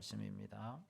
말씀입니다.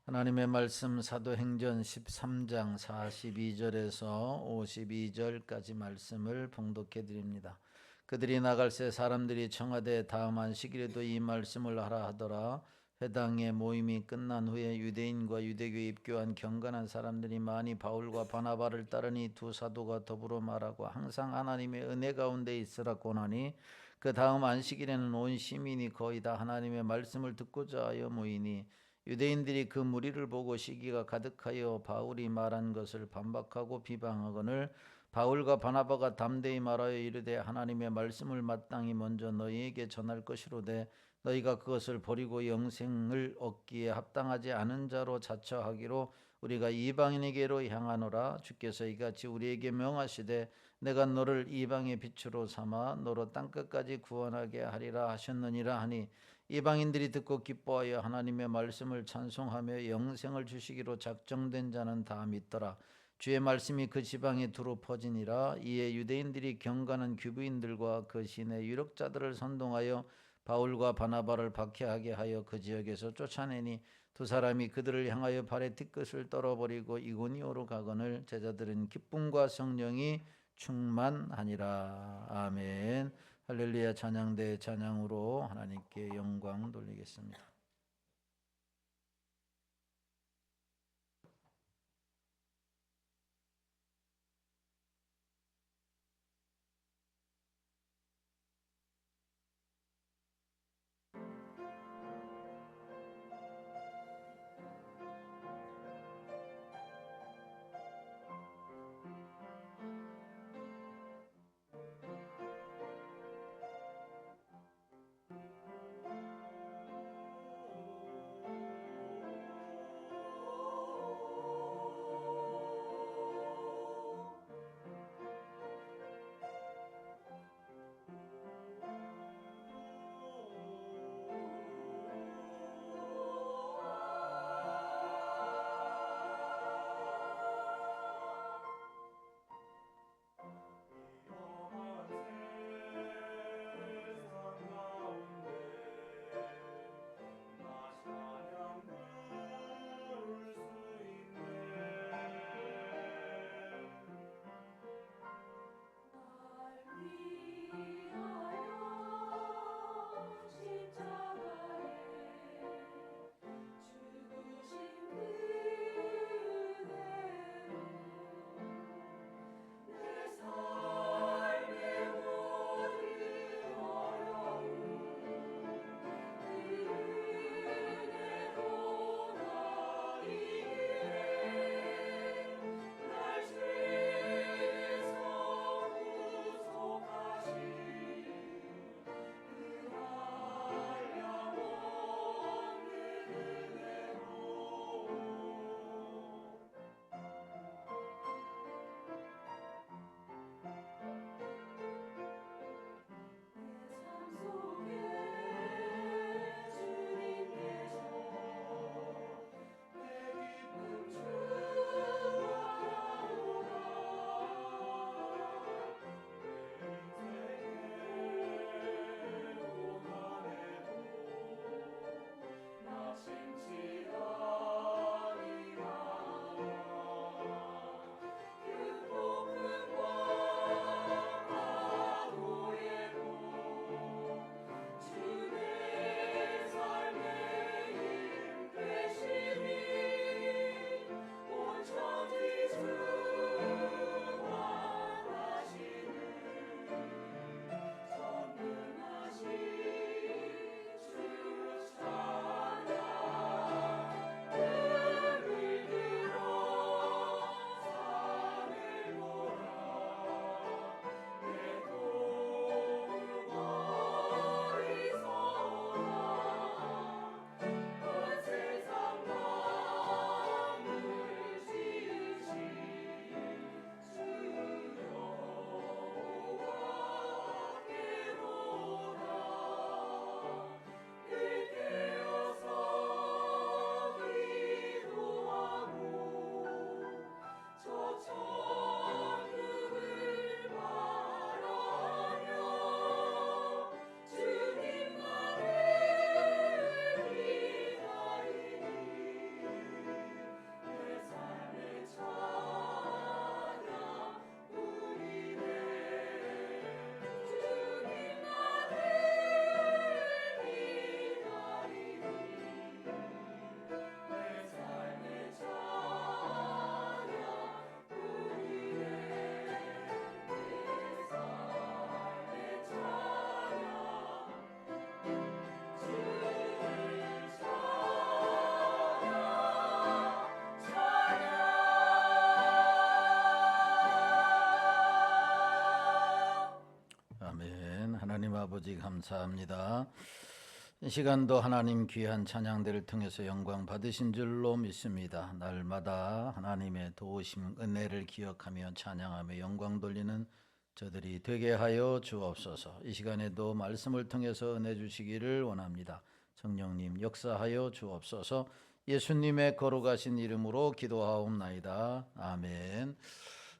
하나님의 말씀 사도행전 13장 42절에서 52절까지 말씀을 봉독해 드립니다. 그들이 나갈새 사람들이 청하되 다음 안식일에도 이 말씀을 하라 하더라. 회당의 모임이 끝난 후에 유대인과 유대교에 입교한 경건한 사람들이 많이 바울과 바나바를 따르니 두 사도가 더불어 말하고 항상 하나님의 은혜 가운데 있으라 권하니 그 다음 안식일에는 온 시민이 거의 다 하나님의 말씀을 듣고자 하여 모이니 유대인들이 그 무리를 보고 시기가 가득하여 바울이 말한 것을 반박하고 비방하거늘 바울과 바나바가 담대히 말하여 이르되 하나님의 말씀을 마땅히 먼저 너희에게 전할 것이로되 너희가 그것을 버리고 영생을 얻기에 합당하지 않은 자로 자처하기로 우리가 이방인에게로 향하노라. 주께서 이같이 우리에게 명하시되 내가 너를 이방의 빛으로 삼아 너로 땅끝까지 구원하게 하리라 하셨느니라 하니 이방인들이 듣고 기뻐하여 하나님의 말씀을 찬송하며 영생을 주시기로 작정된 자는 다 믿더라. 주의 말씀이 그 지방에 두루 퍼지니라. 이에 유대인들이 경건한 규부인들과 그 시내 유력자들을 선동하여 바울과 바나바를 박해하게 하여 그 지역에서 쫓아내니 두 사람이 그들을 향하여 발에 뒤끝을 떨어버리고 이고니오로 가거늘 제자들은 기쁨과 성령이 충만하니라. 아멘. 할렐루야. 찬양대 찬양으로 하나님께 영광 돌리겠습니다. 아멘. 하나님 아버지 감사합니다. 이 시간도 하나님 귀한 찬양들을 통해서 영광 받으신 줄로 믿습니다. 날마다 하나님의 도우심 은혜를 기억하며 찬양하며 영광 돌리는 저들이 되게 하여 주옵소서. 이 시간에도 말씀을 통해서 은혜 주시기를 원합니다. 성령님 역사하여 주옵소서. 예수님의 거룩하신 이름으로 기도하옵나이다. 아멘.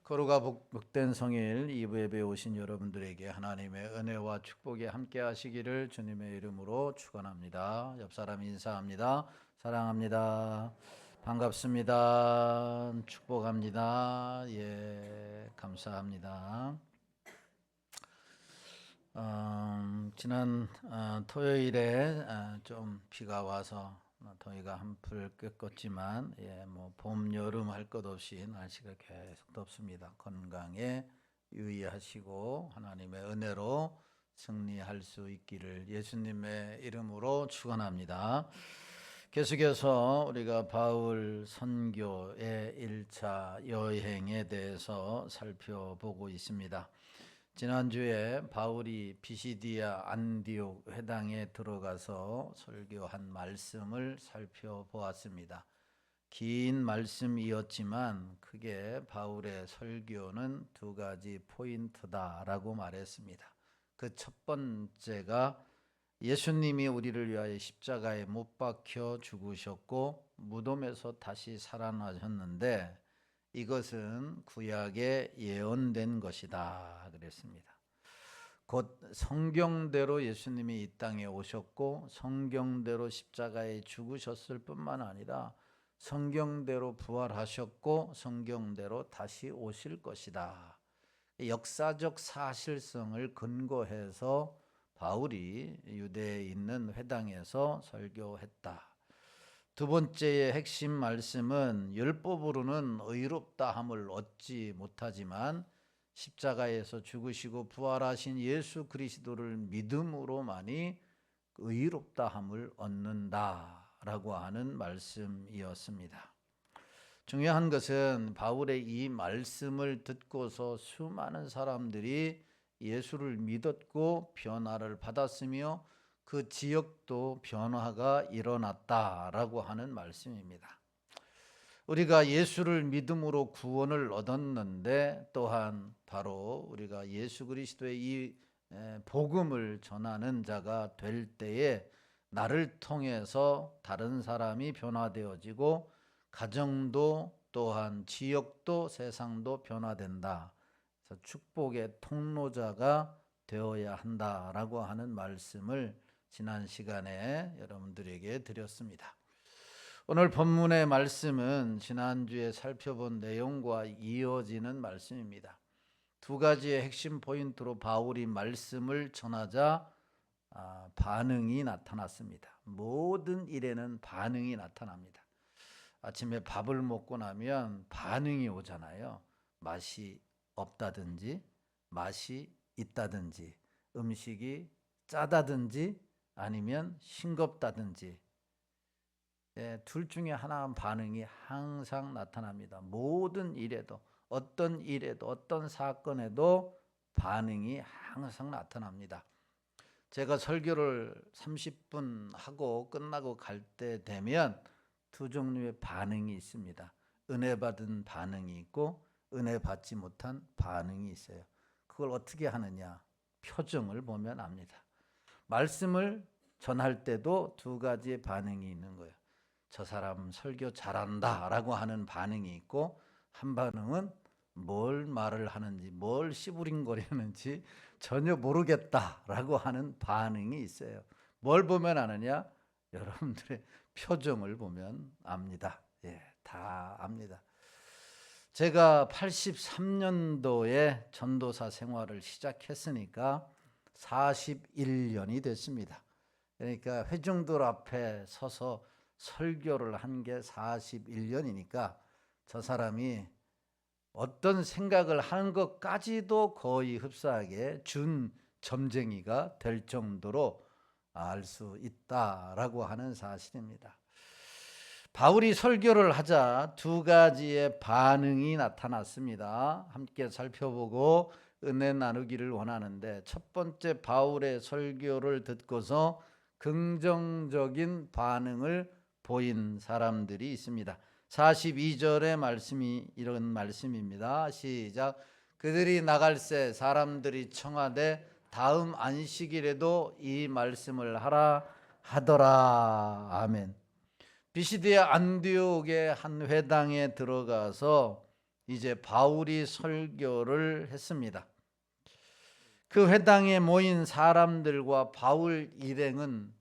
거룩하 복된 성일 2부 예배에 오신 여러분들에게 하나님의 은혜와 축복이 함께 하시기를 주님의 이름으로 축원합니다. 옆 사람 인사합니다. 사랑합니다. 반갑습니다. 축복합니다. 예, 감사합니다. 지난 토요일에 좀 비가 와서 더위가 한풀 꺾었지만 봄 여름 할 것 없이 날씨가 계속 덥습니다. 건강에 유의하시고 하나님의 은혜로 승리할 수 있기를 예수님의 이름으로 축원합니다. 계속해서 우리가 바울 선교의 1차 여행에 대해서 살펴보고 있습니다. 지난주에 바울이 비시디아 안디옥 회당에 들어가서 설교한 말씀을 살펴보았습니다. 긴 말씀이었지만 크게 바울의 설교는 두 가지 포인트다라고 말했습니다. 그 첫 번째가 예수님이 우리를 위하여 십자가에 못 박혀 죽으셨고 무덤에서 다시 살아나셨는데 이것은 구약에 예언된 것이다 그랬습니다. 곧 성경대로 예수님이 이 땅에 오셨고 성경대로 십자가에 죽으셨을 뿐만 아니라 성경대로 부활하셨고 성경대로 다시 오실 것이다. 역사적 사실성을 근거해서 바울이 유대에 있는 회당에서 설교했다. 두 번째의 핵심 말씀은 율법으로는 의롭다함을 얻지 못하지만 십자가에서 죽으시고 부활하신 예수 그리스도를 믿음으로만이 의롭다함을 얻는다라고 하는 말씀이었습니다. 중요한 것은 바울의 이 말씀을 듣고서 수많은 사람들이 예수를 믿었고 변화를 받았으며 그 지역도 변화가 일어났다라고 하는 말씀입니다. 우리가 예수를 믿음으로 구원을 얻었는데 또한 바로 우리가 예수 그리스도의 이 복음을 전하는 자가 될 때에 나를 통해서 다른 사람이 변화되어지고 가정도 또한 지역도 세상도 변화된다. 그래서 축복의 통로자가 되어야 한다라고 하는 말씀을 지난 시간에 여러분들에게 드렸습니다. 오늘 본문의 말씀은 지난주에 살펴본 내용과 이어지는 말씀입니다. 두 가지의 핵심 포인트로 바울이 말씀을 전하자 반응이 나타났습니다. 모든 일에는 반응이 나타납니다. 아침에 밥을 먹고 나면 반응이 오잖아요. 맛이 없다든지 맛이 있다든지 음식이 짜다든지 아니면 싱겁다든지 둘 중에 하나 반응이 항상 나타납니다. 모든 일에도 어떤 일에도 어떤 사건에도 반응이 항상 나타납니다. 제가 설교를 30분 하고 끝나고 갈 때 되면 두 종류의 반응이 있습니다. 은혜 받은 반응이 있고 은혜 받지 못한 반응이 있어요. 그걸 어떻게 하느냐? 표정을 보면 압니다. 말씀을 전할 때도 두 가지의 반응이 있는 거예요. 저 사람 설교 잘한다 라고 하는 반응이 있고 한 반응은 뭘 말을 하는지 뭘 씨부린거리는지 전혀 모르겠다 라고 하는 반응이 있어요. 뭘 보면 아느냐? 여러분들의 표정을 보면 압니다. 다 압니다. 제가 83년도에 전도사 생활을 시작했으니까 41년이 됐습니다. 그러니까 회중들 앞에 서서 설교를 한 게 41년이니까 저 사람이 어떤 생각을 하는 것까지도 거의 흡사하게 준 점쟁이가 될 정도로 알 수 있다라고 하는 사실입니다. 바울이 설교를 하자 두 가지의 반응이 나타났습니다. 함께 살펴보고 은혜 나누기를 원하는데, 첫 번째 바울의 설교를 듣고서 긍정적인 반응을 보인 사람들이 있습니다. 42절의 말씀이 이런 말씀입니다. 시작. 그들이 나갈새 사람들이 청하되 다음 안식일에도 이 말씀을 하라 하더라. 아멘. 비시디의 안디옥의 한 회당에 들어가서 이제 바울이 설교를 했습니다. 그 회당에 모인 사람들과 바울 일행은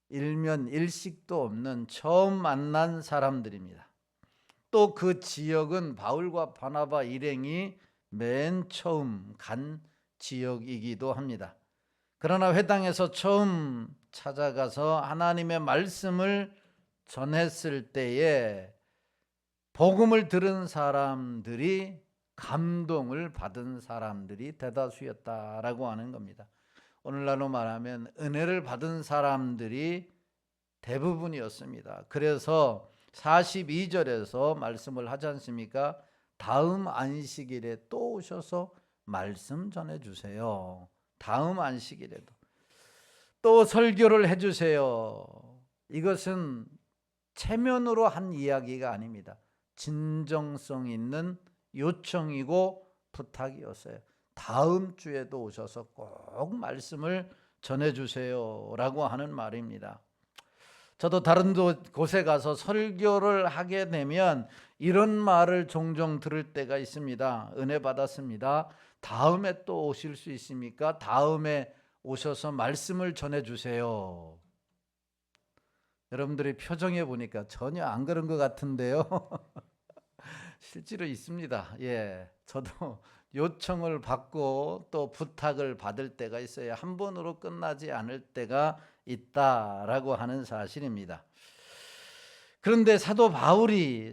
일면 일식도 없는 처음 만난 사람들입니다. 또 그 지역은 바울과 바나바 일행이 맨 처음 간 지역이기도 합니다. 그러나 회당에서 처음 찾아가서 하나님의 말씀을 전했을 때에 복음을 들은 사람들이 감동을 받은 사람들이 대다수였다라고 하는 겁니다. 오늘날로 말하면 은혜를 받은 사람들이 대부분이었습니다. 그래서 42절에서 말씀을 하지 않습니까? 다음 안식일에 또 오셔서 말씀 전해주세요. 다음 안식일에도 또 설교를 해주세요. 이것은 체면으로 한 이야기가 아닙니다. 진정성 있는 요청이고 부탁이었어요. 다음 주에도 오셔서 꼭 말씀을 전해주세요 라고 하는 말입니다. 저도 다른 곳에 가서 설교를 하게 되면 이런 말을 종종 들을 때가 있습니다. 은혜 받았습니다. 다음에 또 오실 수 있습니까? 다음에 오셔서 말씀을 전해주세요. 여러분들이 표정에 보니까 전혀 안 그런 것 같은데요. 실제로 있습니다. 예, 저도 요청을 받고 또 부탁을 받을 때가 있어요. 한 번으로 끝나지 않을 때가 있다라고 하는 사실입니다. 그런데 사도 바울이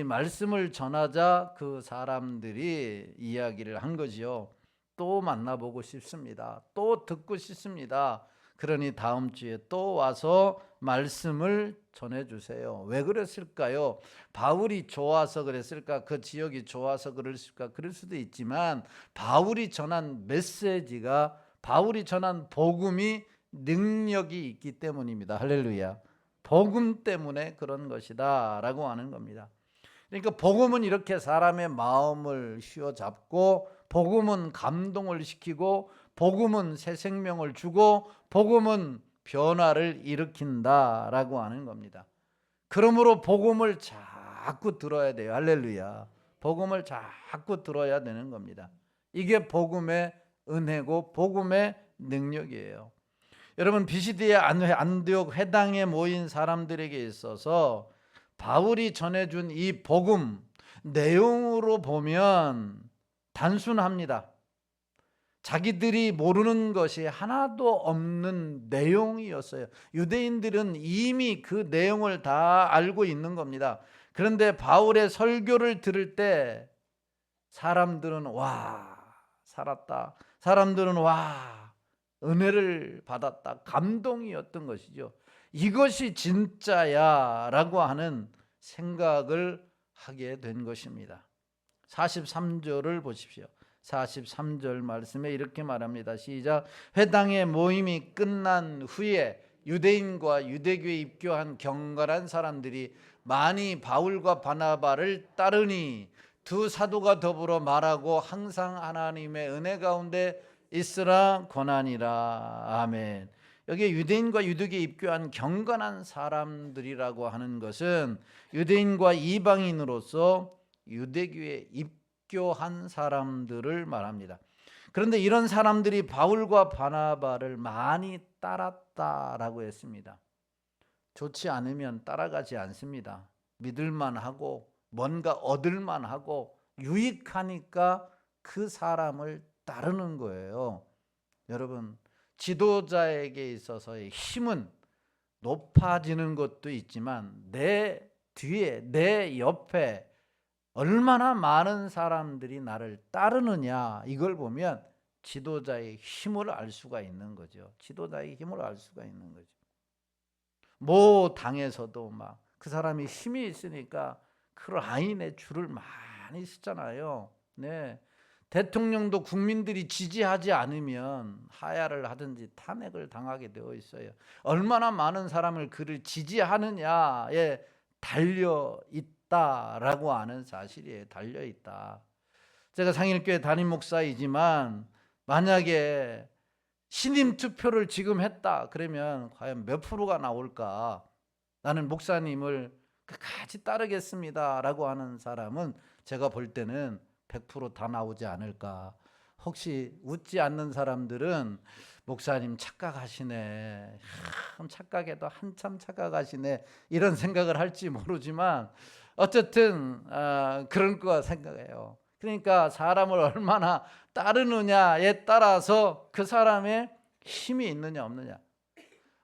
말씀을 전하자 그 사람들이 이야기를 한 거지요. 또 만나보고 싶습니다. 또 듣고 싶습니다. 그러니 다음 주에 또 와서 말씀을 전해주세요. 왜 그랬을까요? 바울이 좋아서 그랬을까? 그 지역이 좋아서 그랬을까? 그럴 수도 있지만 바울이 전한 메시지가, 바울이 전한 복음이 능력이 있기 때문입니다. 할렐루야. 복음 때문에 그런 것이다 라고 하는 겁니다. 그러니까 복음은 이렇게 사람의 마음을 휘어잡고, 복음은 감동을 시키고, 복음은 새 생명을 주고, 복음은 변화를 일으킨다라고 하는 겁니다. 그러므로 복음을 자꾸 들어야 돼요. 할렐루야. 복음을 자꾸 들어야 되는 겁니다. 이게 복음의 은혜고 복음의 능력이에요. 여러분, 비시디의 안디옥 회당에 모인 사람들에게 있어서 바울이 전해준 이 복음 내용으로 보면 단순합니다. 자기들이 모르는 것이 하나도 없는 내용이었어요. 유대인들은 이미 그 내용을 다 알고 있는 겁니다. 그런데 바울의 설교를 들을 때 사람들은 와, 살았다. 사람들은 와, 은혜를 받았다. 감동이었던 것이죠. 이것이 진짜야 라고 하는 생각을 하게 된 것입니다. 43절을 보십시오. 43절 말씀에 이렇게 말합니다. 시작. 회당의 모임이 끝난 후에 유대인과 유대교에 입교한 경건한 사람들이 많이 바울과 바나바를 따르니 두 사도가 더불어 말하고 항상 하나님의 은혜 가운데 있으라 권하니라. 아멘. 여기 유대인과 유대교에 입교한 경건한 사람들이라고 하는 것은 유대인과 이방인으로서 유대교에 입교한 사람들을 말합니다. 그런데 이런 사람들이 바울과 바나바를 많이 따랐다라고 했습니다. 좋지 않으면 따라가지 않습니다. 믿을만 하고 뭔가 얻을만 하고 유익하니까 그 사람을 따르는 거예요. 여러분, 지도자에게 있어서의 힘은 높아지는 것도 있지만 내 뒤에, 내 옆에 얼마나 많은 사람들이 나를 따르느냐, 이걸 보면 지도자의 힘을 알 수가 있는 거죠. 지도자의 힘을 알 수가 있는 거죠. 모 당에서도 막 그 사람이 힘이 있으니까 그 라인에 줄을 많이 쓰잖아요. 네. 대통령도 국민들이 지지하지 않으면 하야를 하든지 탄핵을 당하게 되어 있어요. 얼마나 많은 사람을 그를 지지하느냐에 달려 있다라고 하는 사실이에요. 달려 있다. 제가 상일교회 담임 목사이지만 만약에 신임 투표를 지금 했다 그러면 과연 몇 프로가 나올까? 나는 목사님을 끝까지 따르겠습니다 라고 하는 사람은 제가 볼 때는 100% 다 나오지 않을까. 혹시 웃지 않는 사람들은 목사님 착각하시네, 착각해도 한참 착각하시네, 이런 생각을 할지 모르지만 어쨌든 그럴 거 생각해요. 그러니까 사람을 얼마나 따르느냐에 따라서 그 사람의 힘이 있느냐 없느냐.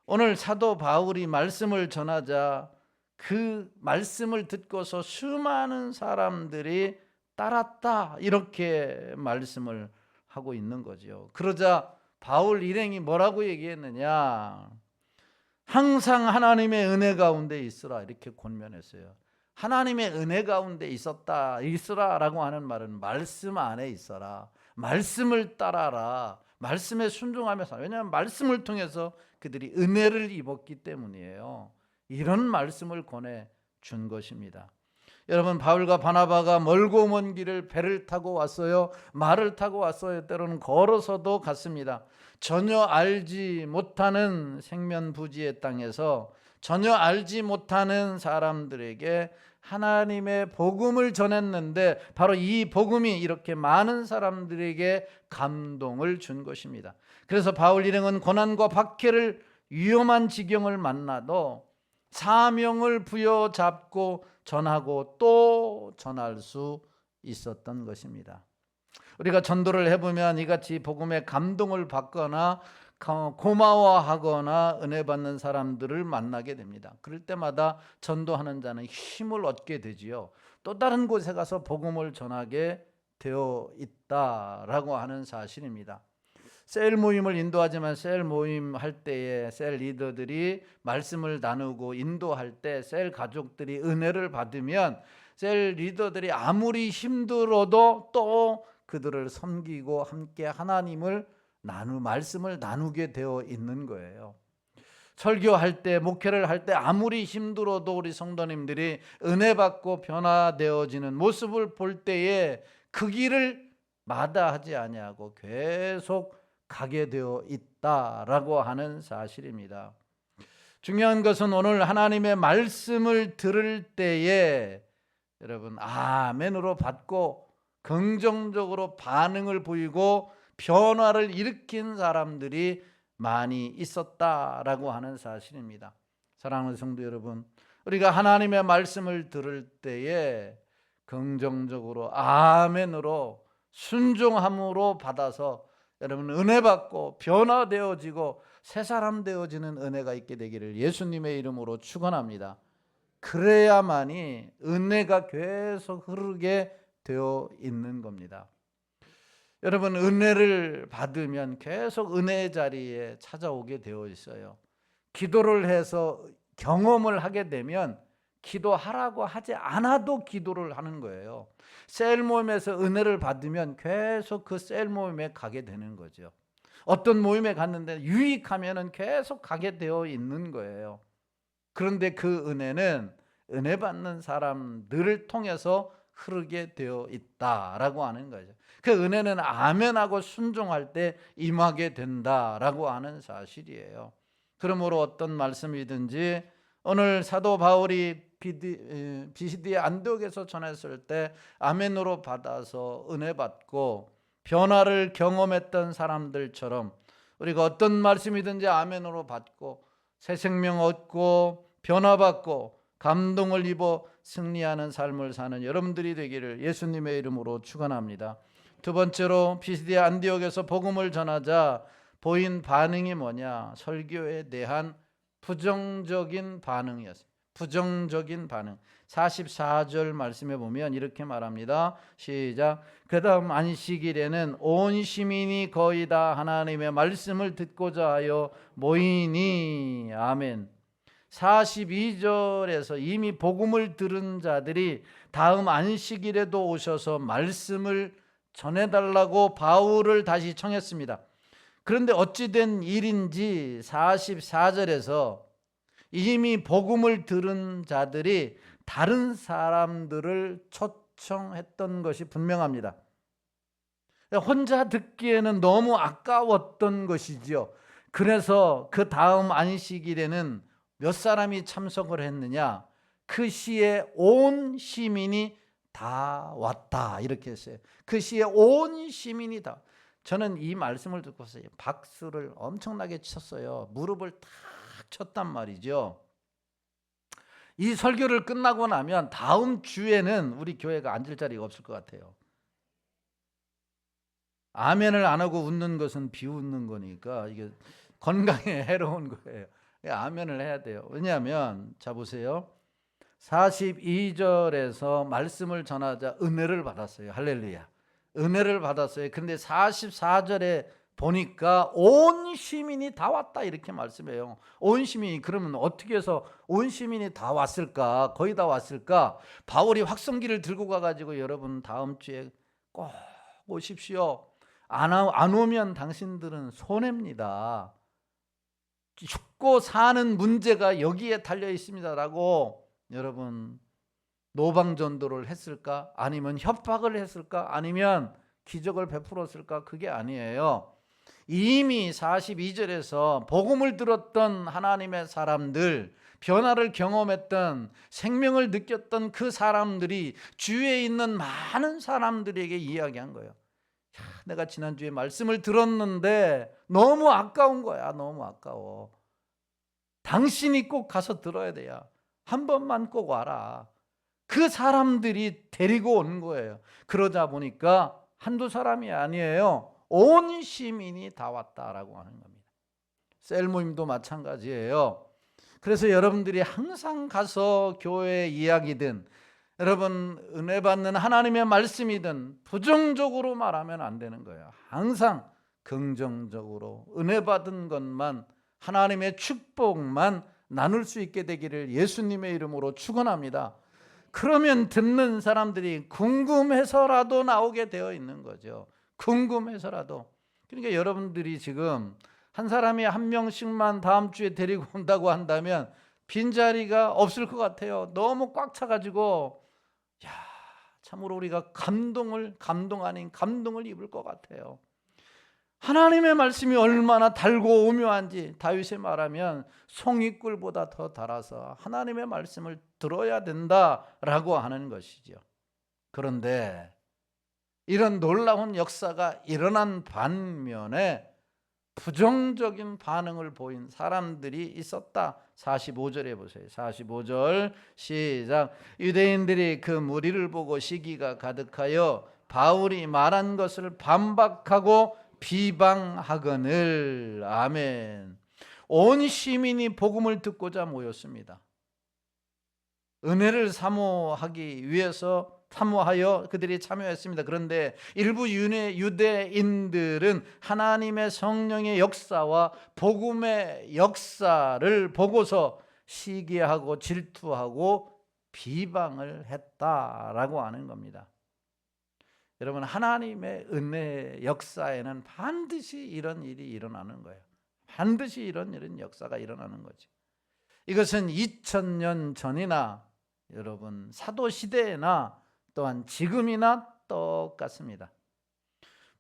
오늘 사도 바울이 말씀을 전하자 그 말씀을 듣고서 수많은 사람들이 따랐다, 이렇게 말씀을 하고 있는 거죠. 그러자 바울 일행이 뭐라고 얘기했느냐? 항상 하나님의 은혜 가운데 있으라, 이렇게 권면했어요. 하나님의 은혜 가운데 있으라라고 하는 말은 말씀 안에 있어라, 말씀을 따라라, 말씀에 순종하며 살아. 왜냐하면 말씀을 통해서 그들이 은혜를 입었기 때문이에요. 이런 말씀을 권해 준 것입니다. 여러분, 바울과 바나바가 멀고 먼 길을 배를 타고 왔어요, 말을 타고 왔어요, 때로는 걸어서도 갔습니다. 전혀 알지 못하는 생면부지의 땅에서 전혀 알지 못하는 사람들에게 하나님의 복음을 전했는데 바로 이 복음이 이렇게 많은 사람들에게 감동을 준 것입니다. 그래서 바울 일행은 고난과 박해를, 위험한 지경을 만나도 사명을 부여잡고 전하고 또 전할 수 있었던 것입니다. 우리가 전도를 해보면 이같이 복음의 감동을 받거나 고마워하거나 은혜 받는 사람들을 만나게 됩니다. 그럴 때마다 전도하는 자는 힘을 얻게 되지요. 또 다른 곳에 가서 복음을 전하게 되어 있다라고 하는 사실입니다. 셀 모임을 인도하지만 셀 모임 할 때에 셀 리더들이 말씀을 나누고 인도할 때 셀 가족들이 은혜를 받으면 셀 리더들이 아무리 힘들어도 또 그들을 섬기고 함께 하나님을 말씀을 나누게 되어 있는 거예요. 설교할 때, 목회를 할 때 아무리 힘들어도 우리 성도님들이 은혜 받고 변화되어지는 모습을 볼 때에 그 길을 마다하지 아니하고 계속 가게 되어 있다라고 하는 사실입니다. 중요한 것은 오늘 하나님의 말씀을 들을 때에 여러분 아멘으로 받고 긍정적으로 반응을 보이고 변화를 일으킨 사람들이 많이 있었다라고 하는 사실입니다. 사랑하는 성도 여러분, 우리가 하나님의 말씀을 들을 때에 긍정적으로 아멘으로 순종함으로 받아서 여러분 은혜 받고 변화되어지고 새 사람 되어지는 은혜가 있게 되기를 예수님의 이름으로 축원합니다. 그래야만이 은혜가 계속 흐르게 되어 있는 겁니다. 여러분, 은혜를 받으면 계속 은혜의 자리에 찾아오게 되어 있어요. 기도를 해서 경험을 하게 되면 기도하라고 하지 않아도 기도를 하는 거예요. 셀 모임에서 은혜를 받으면 계속 그 셀 모임에 가게 되는 거죠. 어떤 모임에 갔는데 유익하면은 계속 가게 되어 있는 거예요. 그런데 그 은혜는 은혜 받는 사람들을 통해서 흐르게 되어 있다라고 하는 거죠. 그 은혜는 아멘하고 순종할 때 임하게 된다라고 하는 사실이에요. 그러므로 어떤 말씀이든지 오늘 사도 바울이 비시디의 안디옥에서 전했을 때 아멘으로 받아서 은혜 받고 변화를 경험했던 사람들처럼 우리가 어떤 말씀이든지 아멘으로 받고 새 생명 얻고 변화받고 감동을 입어 승리하는 삶을 사는 여러분들이 되기를 예수님의 이름으로 축원합니다. 두 번째로 비시디아 안디옥에서 복음을 전하자 보인 반응이 뭐냐? 설교에 대한 부정적인 반응이었어요. 부정적인 반응. 44절 말씀에 보면 이렇게 말합니다. 시작. 그 다음 안식일에는 온 시민이 거의 다 하나님의 말씀을 듣고자 하여 모이니. 아멘. 42절에서 이미 복음을 들은 자들이 다음 안식일에도 오셔서 말씀을 전해달라고 바울을 다시 청했습니다. 그런데 어찌된 일인지 44절에서 이미 복음을 들은 자들이 다른 사람들을 초청했던 것이 분명합니다. 혼자 듣기에는 너무 아까웠던 것이지요. 그래서 그 다음 안식일에는 몇 사람이 참석을 했느냐? 그 시에 온 시민이 다 왔다, 이렇게 했어요. 그 시에 온 시민이 다. 저는 이 말씀을 듣고서 박수를 엄청나게 쳤어요. 무릎을 탁 쳤단 말이죠. 이 설교를 끝나고 나면 다음 주에는 우리 교회가 앉을 자리가 없을 것 같아요. 아멘을 안 하고 웃는 것은 비웃는 거니까 이게 건강에 해로운 거예요. 아멘을 해야 돼요. 왜냐하면 자 보세요. 42절에서 말씀을 전하자 은혜를 받았어요. 할렐루야. 은혜를 받았어요. 그런데 44절에 보니까 온 시민이 다 왔다, 이렇게 말씀해요. 온 시민이. 그러면 어떻게 해서 온 시민이 다 왔을까? 거의 다 왔을까? 바울이 확성기를 들고 가가지고 여러분 다음 주에 꼭 오십시오. 안 오면 당신들은 손해입니다. 죽고 사는 문제가 여기에 달려 있습니다라고 여러분 노방전도를 했을까? 아니면 협박을 했을까? 아니면 기적을 베풀었을까? 그게 아니에요. 이미 42절에서 복음을 들었던 하나님의 사람들, 변화를 경험했던, 생명을 느꼈던 그 사람들이 주위에 있는 많은 사람들에게 이야기한 거예요. 내가 지난주에 말씀을 들었는데 너무 아까운 거야. 너무 아까워. 당신이 꼭 가서 들어야 돼요. 한 번만 꼭 와라. 그 사람들이 데리고 온 거예요. 그러다 보니까 한두 사람이 아니에요. 온 시민이 다 왔다라고 하는 겁니다. 셀 모임도 마찬가지예요. 그래서 여러분들이 항상 가서 교회 이야기든 여러분 은혜 받는 하나님의 말씀이든 부정적으로 말하면 안 되는 거예요. 항상 긍정적으로 은혜 받은 것만, 하나님의 축복만 나눌 수 있게 되기를 예수님의 이름으로 축원합니다. 그러면 듣는 사람들이 궁금해서라도 나오게 되어 있는 거죠. 궁금해서라도. 그러니까 여러분들이 지금 한 사람이 한 명씩만 다음 주에 데리고 온다고 한다면 빈자리가 없을 것 같아요. 너무 꽉 차가지고 참으로 우리가 감동 아닌 감동을 입을 것 같아요. 하나님의 말씀이 얼마나 달고 오묘한지, 다윗의 말하면 송이꿀보다 더 달아서 하나님의 말씀을 들어야 된다라고 하는 것이죠. 그런데 이런 놀라운 역사가 일어난 반면에 부정적인 반응을 보인 사람들이 있었다. 45절에 보세요. 45절 시작. 유대인들이 그 무리를 보고 시기가 가득하여 바울이 말한 것을 반박하고 비방하거늘. 아멘. 온 시민이 복음을 듣고자 모였습니다. 은혜를 사모하여 그들이 참여했습니다. 그런데 일부 유대인들은 하나님의 성령의 역사와 복음의 역사를 보고서 시기하고 질투하고 비방을 했다라고 하는 겁니다. 여러분, 하나님의 은혜 역사에는 반드시 이런 일이 일어나는 거예요. 반드시 이런 역사가 일어나는 거죠. 이것은 2000년 전이나 여러분 사도시대나 또한 지금이나 똑같습니다.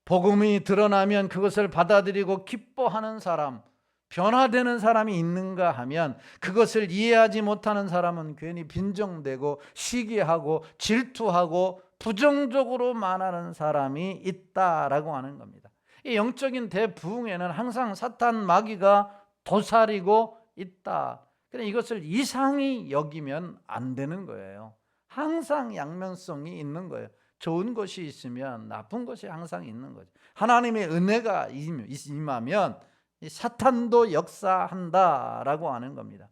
복음이 드러나면 그것을 받아들이고 기뻐하는 사람, 변화되는 사람이 있는가 하면 그것을 이해하지 못하는 사람은 괜히 빈정대고 시기하고 질투하고 부정적으로 말하는 사람이 있다라고 하는 겁니다. 이 영적인 대부흥에는 항상 사탄 마귀가 도사리고 있다. 그러니까 이것을 이상히 여기면 안 되는 거예요. 항상 양면성이 있는 거예요. 좋은 것이 있으면 나쁜 것이 항상 있는 거죠. 하나님의 은혜가 임하면 사탄도 역사한다라고 하는 겁니다.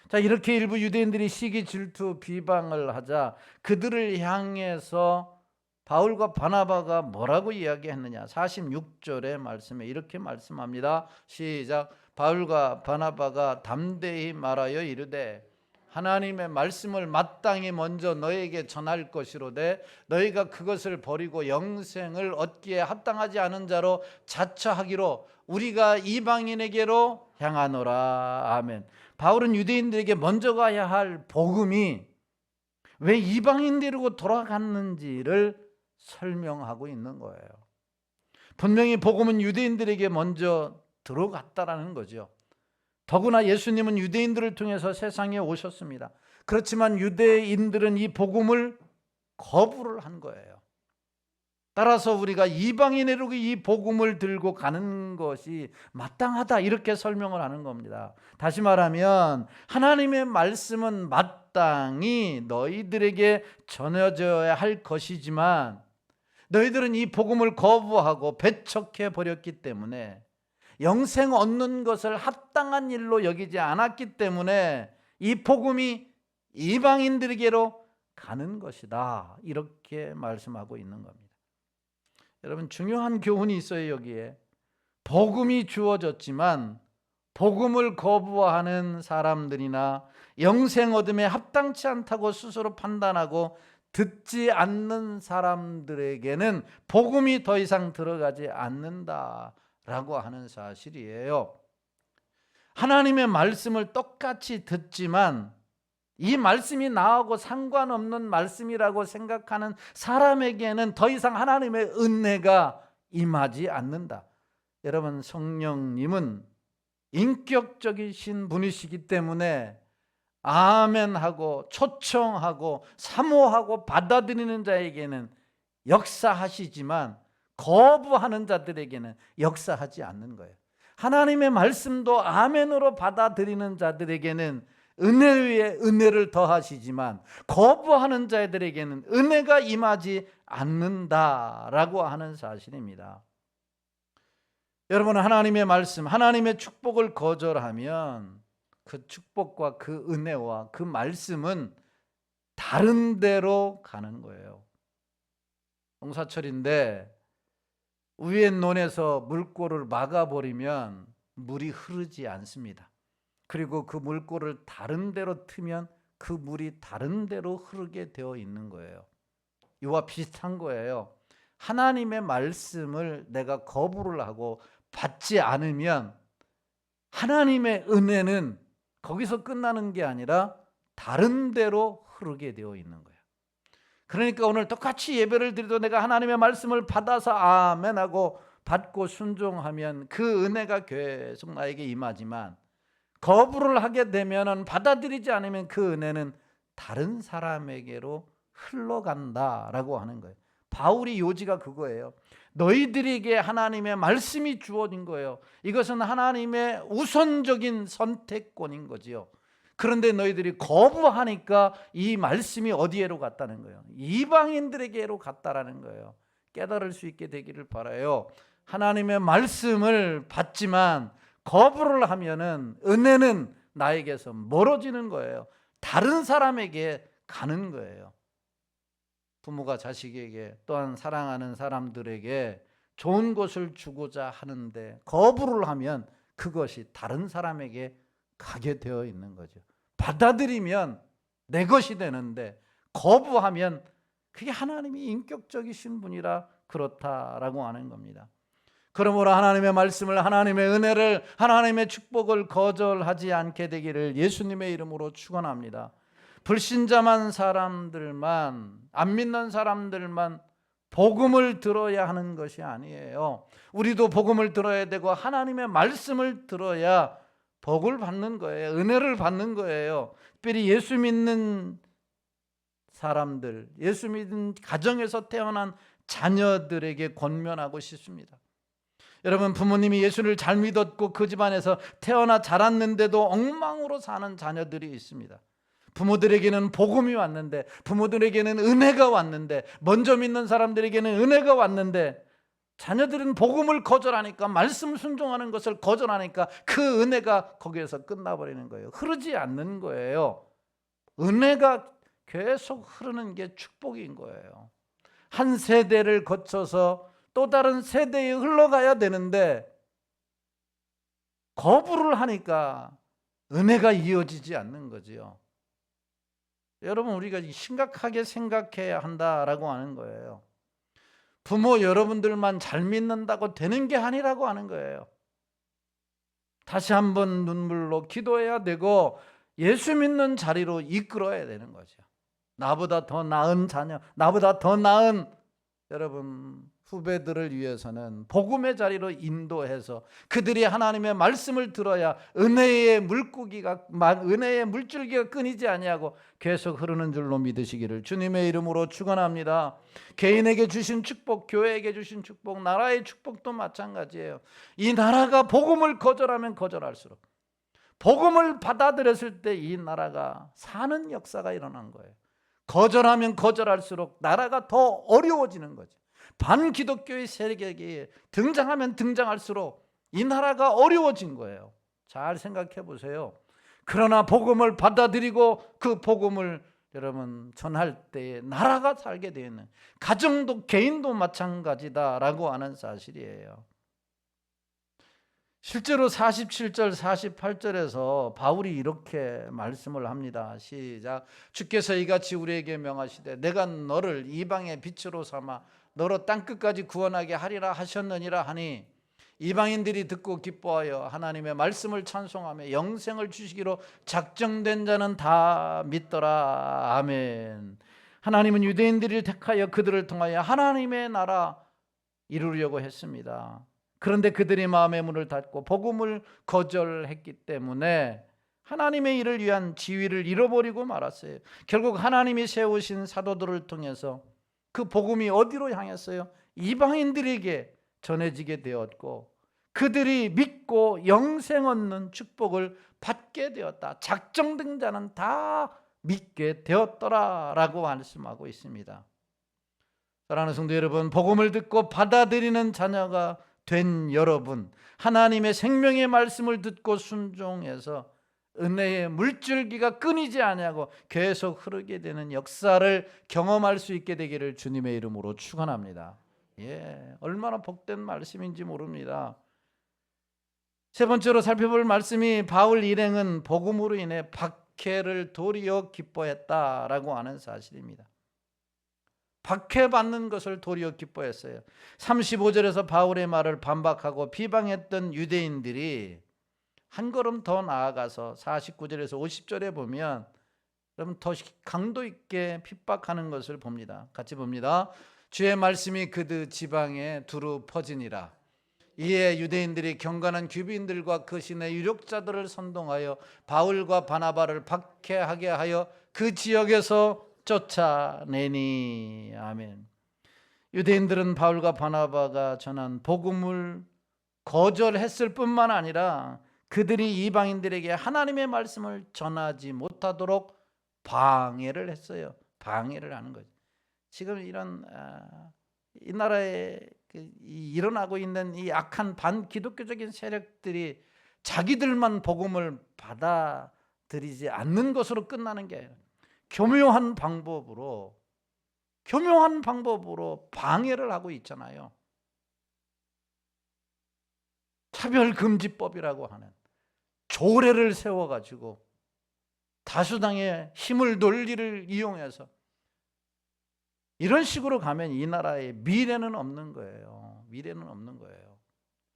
자, 이렇게 일부 유대인들이 시기, 질투, 비방을 하자 그들을 향해서 바울과 바나바가 뭐라고 이야기했느냐? 46절의 말씀에 이렇게 말씀합니다. 시작. 바울과 바나바가 담대히 말하여 이르되 하나님의 말씀을 마땅히 먼저 너에게 전할 것이로되 너희가 그것을 버리고 영생을 얻기에 합당하지 않은 자로 자처하기로 우리가 이방인에게로 향하노라. 아멘. 바울은 유대인들에게 먼저 가야 할 복음이 왜 이방인들로 돌아갔는지를 설명하고 있는 거예요. 분명히 복음은 유대인들에게 먼저 들어갔다라는 거죠. 더구나 예수님은 유대인들을 통해서 세상에 오셨습니다. 그렇지만 유대인들은 이 복음을 거부를 한 거예요. 따라서 우리가 이방인에게 이 복음을 들고 가는 것이 마땅하다, 이렇게 설명을 하는 겁니다. 다시 말하면 하나님의 말씀은 마땅히 너희들에게 전해져야 할 것이지만 너희들은 이 복음을 거부하고 배척해 버렸기 때문에, 영생 얻는 것을 합당한 일로 여기지 않았기 때문에 이 복음이 이방인들에게로 가는 것이다, 이렇게 말씀하고 있는 겁니다. 여러분, 중요한 교훈이 있어요. 여기에 복음이 주어졌지만 복음을 거부하는 사람들이나 영생 얻음에 합당치 않다고 스스로 판단하고 듣지 않는 사람들에게는 복음이 더 이상 들어가지 않는다라고 하는 사실이에요. 하나님의 말씀을 똑같이 듣지만 이 말씀이 나하고 상관없는 말씀이라고 생각하는 사람에게는 더 이상 하나님의 은혜가 임하지 않는다. 여러분, 성령님은 인격적이신 분이시기 때문에 아멘하고 초청하고 사모하고 받아들이는 자에게는 역사하시지만 거부하는 자들에게는 역사하지 않는 거예요. 하나님의 말씀도 아멘으로 받아들이는 자들에게는 은혜 위에 은혜를 더하시지만 거부하는 자들에게는 은혜가 임하지 않는다라고 하는 사실입니다. 여러분, 하나님의 말씀, 하나님의 축복을 거절하면 그 축복과 그 은혜와 그 말씀은 다른 데로 가는 거예요. 농사철인데 위에 논에서 물꼬를 막아버리면 물이 흐르지 않습니다. 그리고 그 물꼬를 다른 데로 트면 그 물이 다른 데로 흐르게 되어 있는 거예요. 이와 비슷한 거예요. 하나님의 말씀을 내가 거부를 하고 받지 않으면 하나님의 은혜는 거기서 끝나는 게 아니라 다른 데로 흐르게 되어 있는 거예요. 그러니까 오늘 똑같이 예배를 드려도 내가 하나님의 말씀을 받아서 아멘하고 받고 순종하면 그 은혜가 계속 나에게 임하지만, 거부를 하게 되면, 받아들이지 않으면 그 은혜는 다른 사람에게로 흘러간다라고 하는 거예요. 바울이 요지가 그거예요. 너희들에게 하나님의 말씀이 주어진 거예요. 이것은 하나님의 우선적인 선택권인 거지요. 그런데 너희들이 거부하니까 이 말씀이 어디에로 갔다는 거예요? 이방인들에게로 갔다라는 거예요. 깨달을 수 있게 되기를 바라요. 하나님의 말씀을 받지만 거부를 하면은 은혜는 나에게서 멀어지는 거예요. 다른 사람에게 가는 거예요. 부모가 자식에게, 또한 사랑하는 사람들에게 좋은 것을 주고자 하는데 거부를 하면 그것이 다른 사람에게 가게 되어 있는 거죠. 받아들이면 내 것이 되는데 거부하면 그게 하나님이 인격적이신 분이라 그렇다라고 하는 겁니다. 그러므로 하나님의 말씀을, 하나님의 은혜를, 하나님의 축복을 거절하지 않게 되기를 예수님의 이름으로 축원합니다. 불신자만 사람들만, 안 믿는 사람들만 복음을 들어야 하는 것이 아니에요. 우리도 복음을 들어야 되고 하나님의 말씀을 들어야 복을 받는 거예요. 은혜를 받는 거예요. 특별히 예수 믿는 사람들, 예수 믿는 가정에서 태어난 자녀들에게 권면하고 싶습니다. 여러분, 부모님이 예수를 잘 믿었고 그 집안에서 태어나 자랐는데도 엉망으로 사는 자녀들이 있습니다. 부모들에게는 복음이 왔는데, 부모들에게는 은혜가 왔는데, 먼저 믿는 사람들에게는 은혜가 왔는데 자녀들은 복음을 거절하니까, 말씀 순종하는 것을 거절하니까 그 은혜가 거기에서 끝나버리는 거예요. 흐르지 않는 거예요. 은혜가 계속 흐르는 게 축복인 거예요. 한 세대를 거쳐서 또 다른 세대에 흘러가야 되는데 거부를 하니까 은혜가 이어지지 않는 거지요. 여러분, 우리가 심각하게 생각해야 한다라고 하는 거예요. 부모 여러분들만 잘 믿는다고 되는 게 아니라고 하는 거예요. 다시 한번 눈물로 기도해야 되고 예수 믿는 자리로 이끌어야 되는 거죠. 나보다 더 나은 자녀, 나보다 더 나은 여러분 후배들을 위해서는 복음의 자리로 인도해서 그들이 하나님의 말씀을 들어야 은혜의 물줄기가 끊이지 아니하고 계속 흐르는 줄로 믿으시기를 주님의 이름으로 축원합니다. 개인에게 주신 축복, 교회에게 주신 축복, 나라의 축복도 마찬가지예요. 이 나라가 복음을 거절하면 거절할수록, 복음을 받아들였을 때 이 나라가 사는 역사가 일어난 거예요. 거절하면 거절할수록 나라가 더 어려워지는 거죠. 반기독교의 세력이 등장하면 등장할수록 이 나라가 어려워진 거예요. 잘 생각해 보세요. 그러나 복음을 받아들이고 그 복음을 여러분 전할 때에 나라가 살게 되는, 가정도 개인도 마찬가지다라고 하는 사실이에요. 실제로 47절 48절에서 바울이 이렇게 말씀을 합니다. 시작. 주께서 이같이 우리에게 명하시되 내가 너를 이방의 빛으로 삼아 너로 땅끝까지 구원하게 하리라 하셨느니라 하니, 이방인들이 듣고 기뻐하여 하나님의 말씀을 찬송하며 영생을 주시기로 작정된 자는 다 믿더라. 아멘. 하나님은 유대인들을 택하여 그들을 통하여 하나님의 나라 이루려고 했습니다. 그런데 그들이 마음의 문을 닫고 복음을 거절했기 때문에 하나님의 일을 위한 지위를 잃어버리고 말았어요. 결국 하나님이 세우신 사도들을 통해서 그 복음이 어디로 향했어요? 이방인들에게 전해지게 되었고 그들이 믿고 영생 얻는 축복을 받게 되었다. 작정된 자는 다 믿게 되었더라라고 말씀하고 있습니다. 사랑하는 성도 여러분, 복음을 듣고 받아들이는 자녀가 된 여러분, 하나님의 생명의 말씀을 듣고 순종해서 은혜의 물줄기가 끊이지 아니하고 계속 흐르게 되는 역사를 경험할 수 있게 되기를 주님의 이름으로 축원합니다. 얼마나 복된 말씀인지 모릅니다. 세 번째로 살펴볼 말씀이 바울 일행은 복음으로 인해 박해를 도리어 기뻐했다라고 하는 사실입니다. 박해받는 것을 도리어 기뻐했어요. 35절에서 바울의 말을 반박하고 비방했던 유대인들이 한 걸음 더 나아가서 49절에서 50절에 보면 여러분 더 강도 있게 핍박하는 것을 봅니다. 같이 봅니다. 주의 말씀이 그들 지방에 두루 퍼지니라. 이에 유대인들이 경건한 귀빈들과 그 신의 유력자들을 선동하여 바울과 바나바를 박해하게 하여 그 지역에서 쫓아내니. 아멘. 유대인들은 바울과 바나바가 전한 복음을 거절했을 뿐만 아니라 그들이 이방인들에게 하나님의 말씀을 전하지 못하도록 방해를 했어요. 방해를 하는 거죠. 지금 이런 이 나라에 일어나고 있는 이 악한 반기독교적인 세력들이 자기들만 복음을 받아들이지 않는 것으로 끝나는 게 아니라 교묘한 방법으로 방해를 하고 있잖아요. 차별금지법이라고 하는 조례를 세워가지고 다수당의 힘을 논리를 이용해서 이런 식으로 가면 이 나라의 미래는 없는 거예요. 미래는 없는 거예요.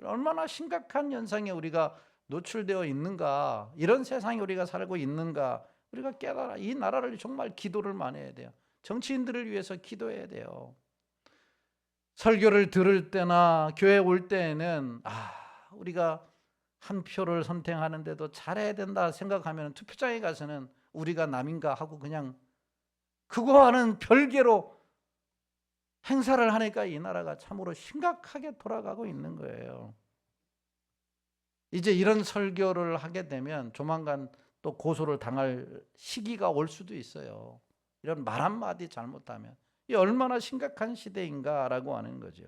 얼마나 심각한 현상에 우리가 노출되어 있는가, 이런 세상에 우리가 살고 있는가 우리가 깨달아 이 나라를 정말 기도를 많이 해야 돼요. 정치인들을 위해서 기도해야 돼요. 설교를 들을 때나 교회 올 때에는 우리가 한 표를 선택하는데도 잘해야 된다 생각하면 투표장에 가서는 우리가 남인가 하고 그냥 그거와는 별개로 행사를 하니까 이 나라가 참으로 심각하게 돌아가고 있는 거예요. 이제 이런 설교를 하게 되면 조만간 또 고소를 당할 시기가 올 수도 있어요. 이런 말 한마디 잘못하면. 이 얼마나 심각한 시대인가라고 하는 거죠.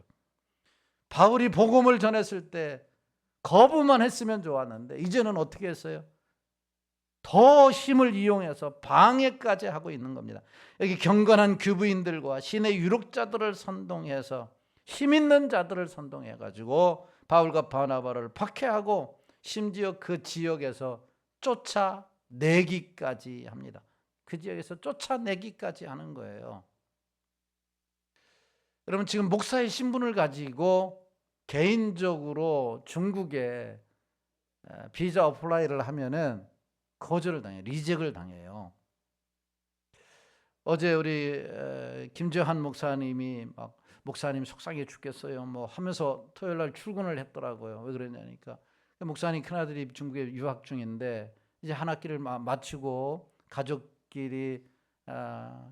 바울이 복음을 전했을 때 거부만 했으면 좋았는데 이제는 어떻게 했어요? 더 힘을 이용해서 방해까지 하고 있는 겁니다. 여기 경건한 규부인들과 신의 유력자들을 선동해서 힘 있는 자들을 선동해가지고 바울과 바나바를 박해하고 심지어 그 지역에서 쫓아내기까지 합니다. 그 지역에서 쫓아내기까지 하는 거예요. 여러분, 지금 목사의 신분을 가지고 개인적으로 중국에 비자 어플라이를 하면은 거절을 당해요. 리젝을 당해요. 어제 우리 김재환 목사님이 막 목사님 속상해 죽겠어요 뭐 하면서 토요일 날 출근을 했더라고요. 왜 그러냐니까 목사님 큰아들이 중국에 유학 중인데 이제 한 학기를 마치고 가족끼리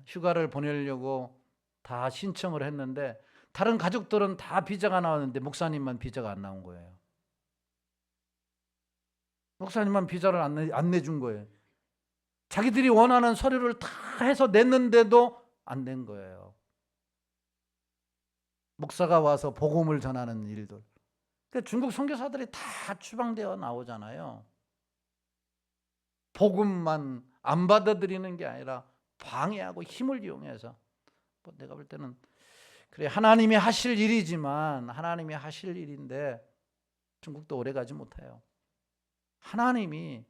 휴가를 보내려고 다 신청을 했는데 다른 가족들은 다 비자가 나왔는데 목사님만 비자가 안 나온 거예요. 목사님만 비자를 안 내준 거예요. 자기들이 원하는 서류를 다 해서 냈는데도 안 된 거예요. 목사가 와서 복음을 전하는 일들. 그러니까 중국 선교사들이 다 추방되어 나오잖아요. 복음만 안 받아들이는 게 아니라 방해하고 힘을 이용해서. 내가 볼 때는 그래, 하나님이 하실 일이지만 하나님이 하실 일인데 중국도 오래 가지 못해요. 하나님을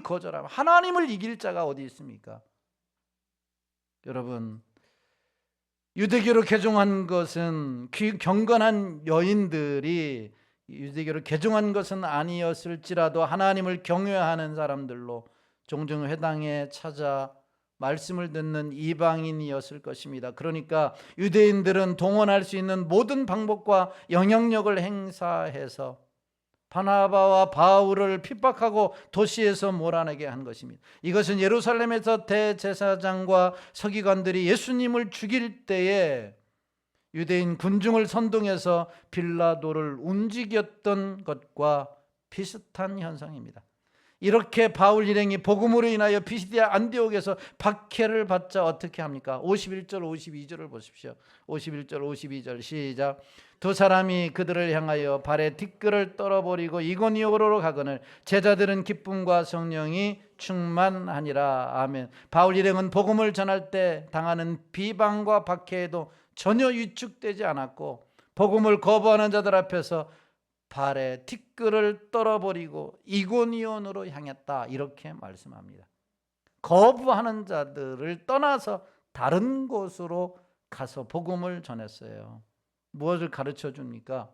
거절하면 하나님을 이길 자가 어디 있습니까? 여러분, 유대교로 개종한 것은 경건한 여인들이 유대교로 개종한 것은 아니었을지라도 하나님을 경외하는 사람들로 종종 회당에 찾아 말씀을 듣는 이방인이었을 것입니다. 그러니까 유대인들은 동원할 수 있는 모든 방법과 영향력을 행사해서 바나바와 바울을 핍박하고 도시에서 몰아내게 한 것입니다. 이것은 예루살렘에서 대제사장과 서기관들이 예수님을 죽일 때에 유대인 군중을 선동해서 빌라도를 움직였던 것과 비슷한 현상입니다. 이렇게 바울 일행이 복음으로 인하여 피시디아 안디옥에서 박해를 받자 어떻게 합니까? 51절 52절을 보십시오. 51절 52절 시작. 두 사람이 그들을 향하여 발에 티끌을 떨어버리고 이고니오로 가거늘 제자들은 기쁨과 성령이 충만하니라. 아멘. 바울 일행은 복음을 전할 때 당하는 비방과 박해에도 전혀 위축되지 않았고 복음을 거부하는 자들 앞에서 발에 티끌을 떨어버리고 이고니온으로 향했다. 이렇게 말씀합니다. 거부하는 자들을 떠나서 다른 곳으로 가서 복음을 전했어요. 무엇을 가르쳐 줍니까?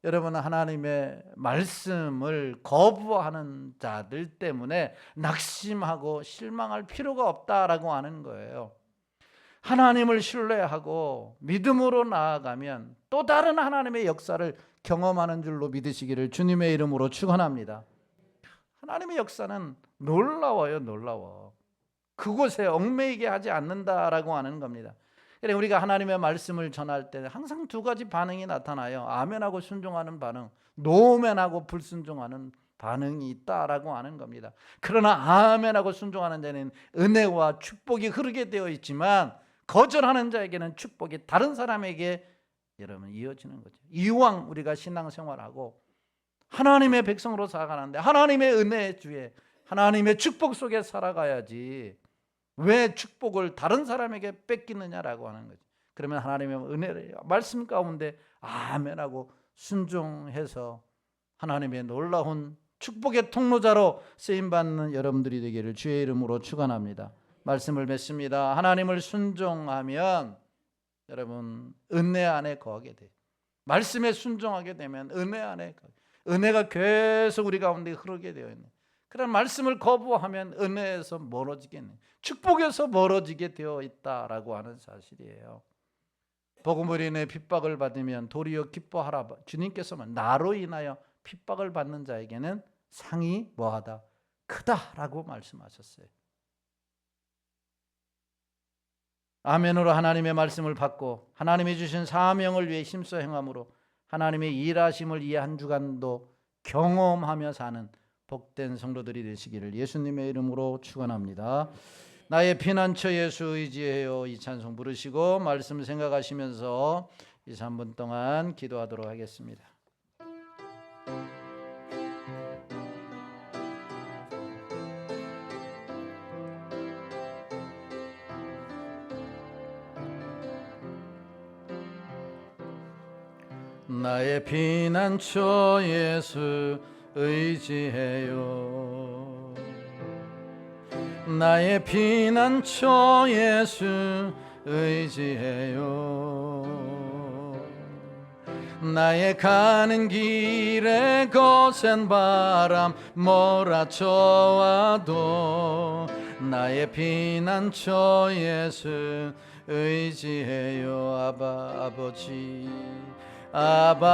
여러분, 하나님의 말씀을 거부하는 자들 때문에 낙심하고 실망할 필요가 없다라고 하는 거예요. 하나님을 신뢰하고 믿음으로 나아가면 또 다른 하나님의 역사를 경험하는 줄로 믿으시기를 주님의 이름으로 축원합니다. 하나님의 역사는 놀라워요. 놀라워. 그곳에 얽매이게 하지 않는다라고 하는 겁니다. 그래서 우리가 하나님의 말씀을 전할 때 항상 두 가지 반응이 나타나요. 아멘하고 순종하는 반응, 노멘하고 불순종하는 반응이 있다라고 하는 겁니다. 그러나 아멘하고 순종하는 자는 은혜와 축복이 흐르게 되어 있지만 거절하는 자에게는 축복이 다른 사람에게 여러분 이어지는 거죠. 이왕 우리가 신앙생활하고 하나님의 백성으로 살아가는데 하나님의 은혜의 주에 하나님의 축복 속에 살아가야지 왜 축복을 다른 사람에게 뺏기느냐라고 하는 거죠. 그러면 하나님의 은혜를 말씀 가운데 아멘하고 순종해서 하나님의 놀라운 축복의 통로자로 쓰임받는 여러분들이 되기를 주의 이름으로 축원합니다. 말씀을 맺습니다. 하나님을 순종하면 여러분 은혜 안에 거하게 돼요. 말씀에 순종하게 되면 은혜 안에 은혜가 계속 우리 가운데 흐르게 되어 있는. 그런 말씀을 거부하면 은혜에서 멀어지겠네. 축복에서 멀어지게 되어 있다라고 하는 사실이에요. 복음으로 인해 핍박을 받으면 도리어 기뻐하라. 주님께서는 나로 인하여 핍박을 받는 자에게는 상이 뭐하다? 크다라고 말씀하셨어요. 아멘으로 하나님의 말씀을 받고 하나님이 주신 사명을 위해 힘써 행함으로 하나님의 일하심을 이 한 주간도 경험하며 사는 복된 성도들이 되시기를 예수님의 이름으로 축원합니다. 나의 피난처 예수 의지해요. 이 찬송 부르시고 말씀 생각하시면서 2, 3분 동안 기도하도록 하겠습니다. 나의 피난처 예수 의지해요. 나의 피난처 예수 의지해요. 나의 가는 길에 거센 바람 몰아쳐와도 나의 피난처 예수 의지해요. 아바 아버지, 아바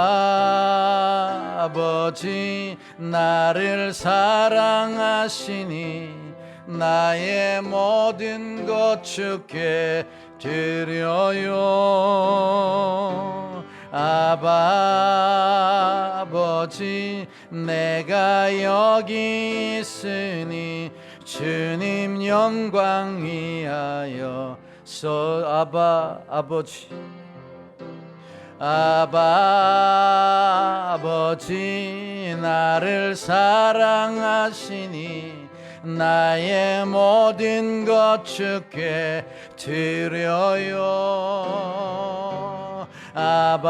아버지, 나를 사랑하시니 나의 모든 것 주께 드려요. 아바 아버지, 내가 여기 있으니 주님 영광 위하여 아바 아버지, 아바 아버지, 나를 사랑하시니 나의 모든 것 주께 드려요. 아바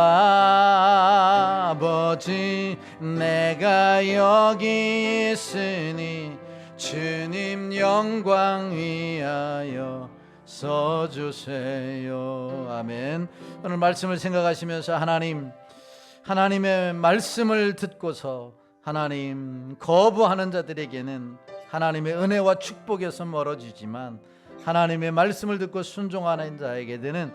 아버지, 내가 여기 있으니 주님 영광 위하여 써주세요. 아멘. 오늘 말씀을 생각하시면서 하나님의 말씀을 듣고서 하나님 거부하는 자들에게는 하나님의 은혜와 축복에서 멀어지지만 하나님의 말씀을 듣고 순종하는 자에게는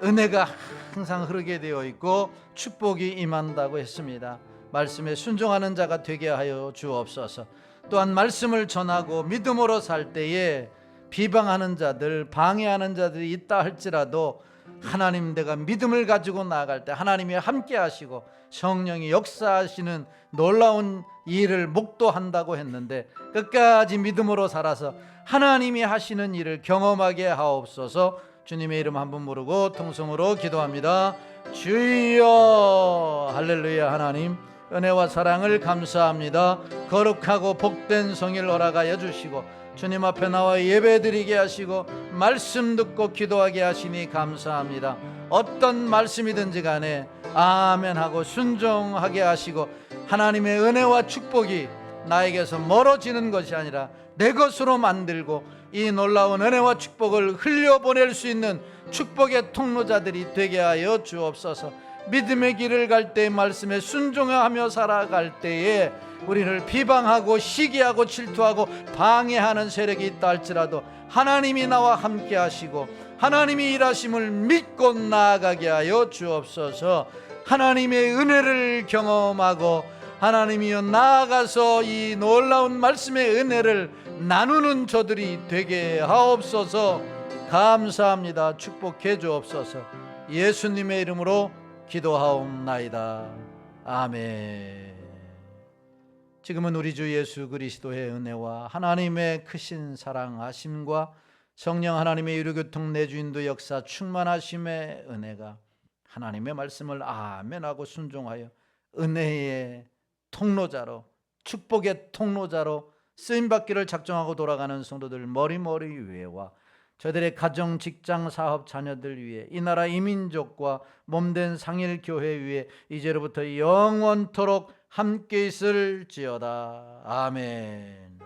은혜가 항상 흐르게 되어 있고 축복이 임한다고 했습니다. 말씀에 순종하는 자가 되게 하여 주옵소서. 또한 말씀을 전하고 믿음으로 살 때에 비방하는 자들, 방해하는 자들이 있다 할지라도 하나님, 내가 믿음을 가지고 나아갈 때 하나님이 함께 하시고 성령이 역사하시는 놀라운 일을 목도한다고 했는데 끝까지 믿음으로 살아서 하나님이 하시는 일을 경험하게 하옵소서. 주님의 이름 한번 부르고 통성으로 기도합니다. 주여. 할렐루야. 하나님, 은혜와 사랑을 감사합니다. 거룩하고 복된 성일 허락하여 주시고 주님 앞에 나와 예배드리게 하시고 말씀 듣고 기도하게 하시니 감사합니다. 어떤 말씀이든지 간에 아멘하고 순종하게 하시고 하나님의 은혜와 축복이 나에게서 멀어지는 것이 아니라 내 것으로 만들고 이 놀라운 은혜와 축복을 흘려보낼 수 있는 축복의 통로자들이 되게 하여 주옵소서. 믿음의 길을 갈 때 말씀에 순종하며 살아갈 때에 우리를 비방하고 시기하고 질투하고 방해하는 세력이 있다 할지라도 하나님이 나와 함께 하시고 하나님이 일하심을 믿고 나아가게 하여 주옵소서. 하나님의 은혜를 경험하고 하나님이여 나아가서 이 놀라운 말씀의 은혜를 나누는 저들이 되게 하옵소서. 감사합니다. 축복해 주옵소서. 예수님의 이름으로 기도하옵나이다. 아멘. 지금은 우리 주 예수 그리스도의 은혜와 하나님의 크신 사랑하심과 성령 하나님의 유료교통 내주인도 역사 충만하심의 은혜가 하나님의 말씀을 아멘하고 순종하여 은혜의 통로자로, 축복의 통로자로 쓰임받기를 작정하고 돌아가는 성도들 머리머리 위에와 저들의 가정, 직장, 사업, 자녀들 위해 이 나라 이민족과 몸된 상일교회 위에 이제로부터 영원토록 함께 있을지어다. 아멘.